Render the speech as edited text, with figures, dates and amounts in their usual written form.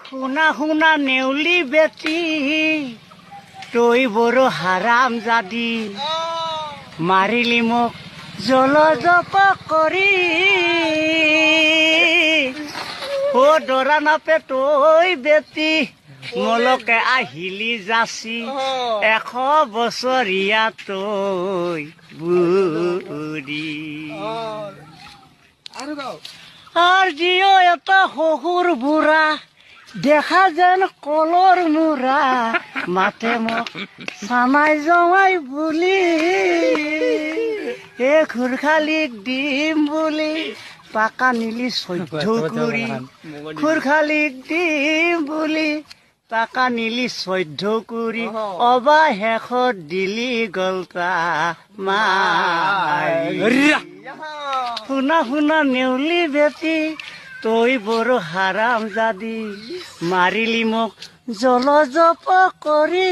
শুনা শুনা নেউলি বেটি তই বড় হাৰাম জাদি মাৰিলি মোক জলজপ কৰি ও দৰা নাপে তই বেটি মলকে আহিলি যাচি 100 বছৰীয়া তই বুঢ়ী আৰ জিও এটা শহুৰ বুঢ়া দেখা যেন কলৰ মূৰা মাতে মোক চানাই জমাই বুলি খুৰখালিক দিম বুলি পাকা নিলি 14 কুৰি খুৰখালিক দিম বুলি পাকা নিলি 14 কুৰি অবা শেষত দিলি গলতা মাৰি শুনা শুনা নেউলি বেটি তই বড় হাৰাম জাদি মাৰিলি মোক জলজপ কৰি